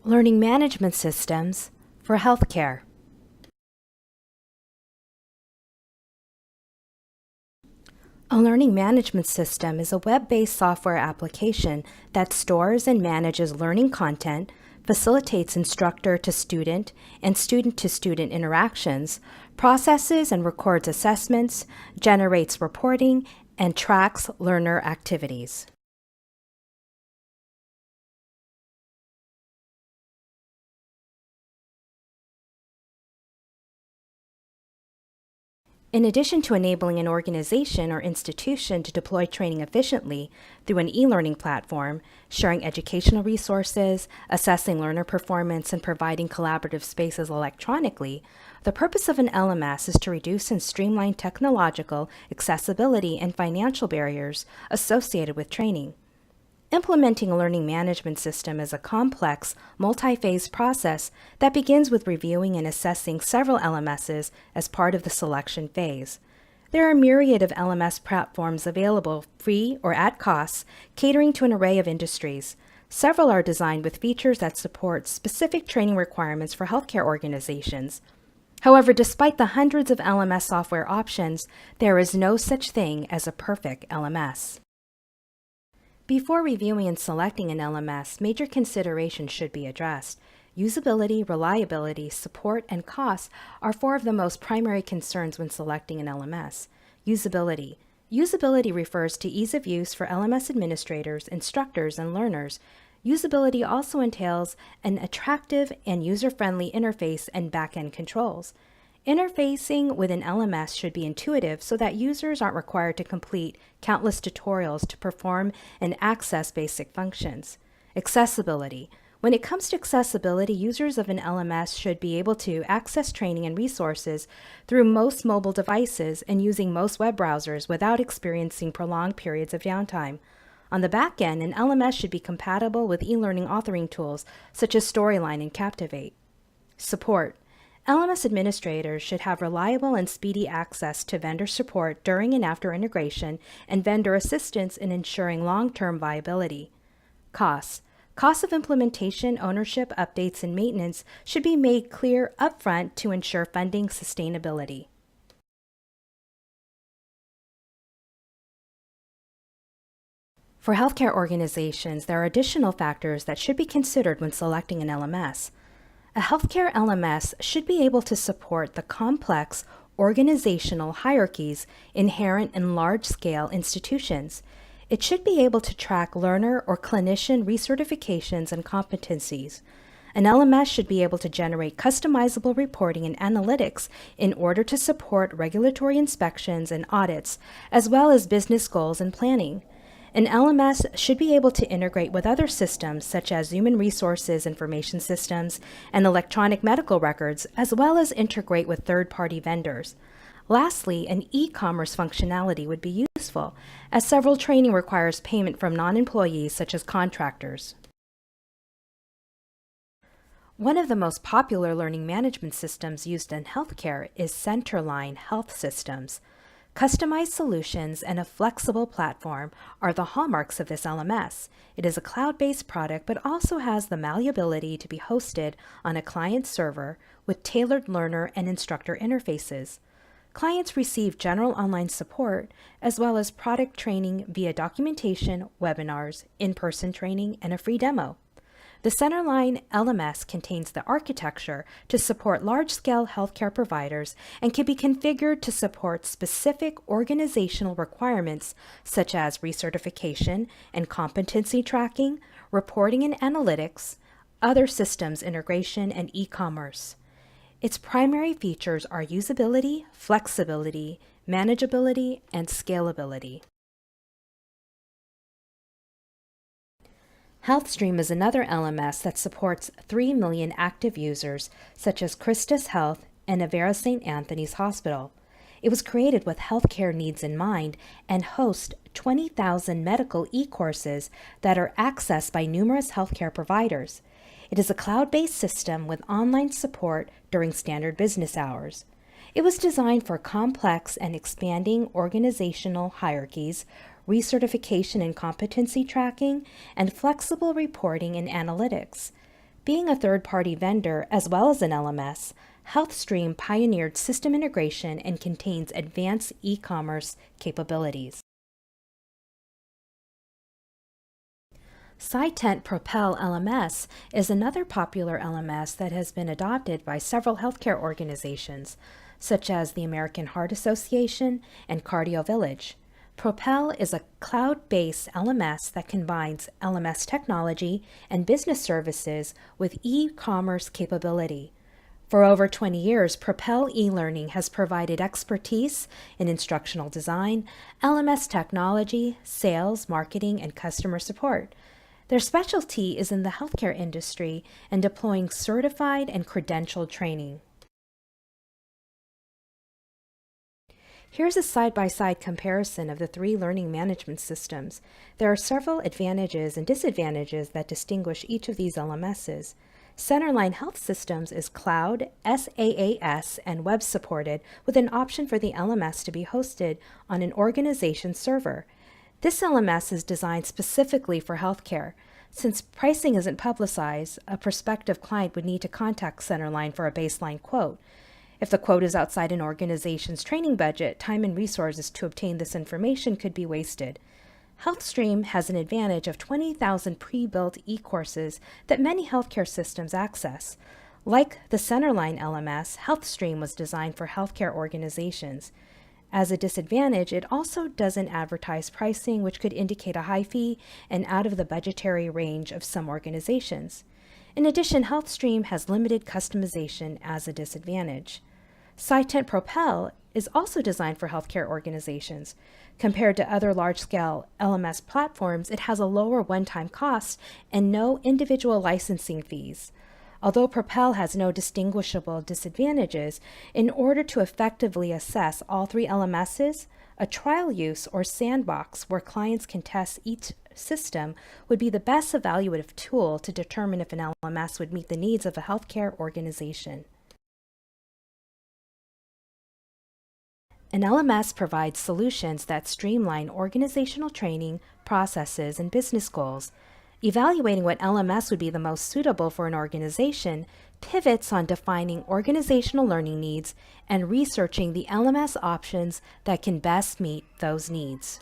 Learning management systems for healthcare. A learning management system is a web-based software application that stores and manages learning content, facilitates instructor-to-student and student-to-student interactions, processes and records assessments, generates reporting, and tracks learner activities. In addition to enabling an organization or institution to deploy training efficiently through an e-learning platform, sharing educational resources, assessing learner performance, and providing collaborative spaces electronically, the purpose of an LMS is to reduce and streamline technological, accessibility, and financial barriers associated with training. Implementing a learning management system is a complex, multi-phase process that begins with reviewing and assessing several LMSs as part of the selection phase. There are a myriad of LMS platforms available free or at cost, catering to an array of industries. Several are designed with features that support specific training requirements for healthcare organizations. However, despite the hundreds of LMS software options, there is no such thing as a perfect LMS. Before reviewing and selecting an LMS, major considerations should be addressed. Usability, reliability, support, and cost are four of the most primary concerns when selecting an LMS. Usability. Usability refers to ease of use for LMS administrators, instructors, and learners. Usability also entails an attractive and user-friendly interface and back-end controls. Interfacing with an LMS should be intuitive so that users aren't required to complete countless tutorials to perform and access basic functions. Accessibility. When it comes to accessibility, users of an LMS should be able to access training and resources through most mobile devices and using most web browsers without experiencing prolonged periods of downtime. On the back end, an LMS should be compatible with e-learning authoring tools such as Storyline and Captivate. Support. LMS administrators should have reliable and speedy access to vendor support during and after integration and vendor assistance in ensuring long-term viability. Costs. Costs of implementation, ownership, updates, and maintenance should be made clear upfront to ensure funding sustainability. For healthcare organizations, there are additional factors that should be considered when selecting an LMS. A healthcare LMS should be able to support the complex organizational hierarchies inherent in large-scale institutions. It should be able to track learner or clinician recertifications and competencies. An LMS should be able to generate customizable reporting and analytics in order to support regulatory inspections and audits, as well as business goals and planning. An LMS should be able to integrate with other systems such as human resources information systems and electronic medical records, as well as integrate with third-party vendors. Lastly, an e-commerce functionality would be useful, as several training requires payment from non-employees such as contractors. One of the most popular learning management systems used in healthcare is Centerline Health Systems. Customized solutions and a flexible platform are the hallmarks of this LMS. It is a cloud-based product but also has the malleability to be hosted on a client server with tailored learner and instructor interfaces. Clients receive general online support as well as product training via documentation, webinars, in-person training, and a free demo. The Centerline LMS contains the architecture to support large-scale healthcare providers and can be configured to support specific organizational requirements such as recertification and competency tracking, reporting and analytics, other systems integration, and e-commerce. Its primary features are usability, flexibility, manageability, and scalability. HealthStream is another LMS that supports 3 million active users, such as Christus Health and Avera St. Anthony's Hospital. It was created with healthcare needs in mind and hosts 20,000 medical e-courses that are accessed by numerous healthcare providers. It is a cloud-based system with online support during standard business hours. It was designed for complex and expanding organizational hierarchies, recertification and competency tracking, and flexible reporting and analytics. Being a third-party vendor as well as an LMS, HealthStream pioneered system integration and contains advanced e-commerce capabilities. Cytent Propel LMS is another popular LMS that has been adopted by several healthcare organizations, such as the American Heart Association and Cardio Village. Propel is a cloud-based LMS that combines LMS technology and business services with e-commerce capability. For over 20 years, Propel eLearning has provided expertise in instructional design, LMS technology, sales, marketing, and customer support. Their specialty is in the healthcare industry and deploying certified and credentialed training. Here's a side-by-side comparison of the three learning management systems. There are several advantages and disadvantages that distinguish each of these LMSs. Centerline Health Systems is cloud, SaaS, and web supported with an option for the LMS to be hosted on an organization server. This LMS is designed specifically for healthcare. Since pricing isn't publicized, a prospective client would need to contact Centerline for a baseline quote. If the quote is outside an organization's training budget, time and resources to obtain this information could be wasted. HealthStream has an advantage of 20,000 pre-built e-courses that many healthcare systems access. Like the Centerline LMS, HealthStream was designed for healthcare organizations. As a disadvantage, it also doesn't advertise pricing, which could indicate a high fee and out of the budgetary range of some organizations. In addition, HealthStream has limited customization as a disadvantage. Cytent Propel is also designed for healthcare organizations. Compared to other large-scale LMS platforms, it has a lower one-time cost and no individual licensing fees. Although Propel has no distinguishable disadvantages, in order to effectively assess all three LMSs, a trial use or sandbox where clients can test each system would be the best evaluative tool to determine if an LMS would meet the needs of a healthcare organization. An LMS provides solutions that streamline organizational training, processes, and business goals. Evaluating what LMS would be the most suitable for an organization pivots on defining organizational learning needs and researching the LMS options that can best meet those needs.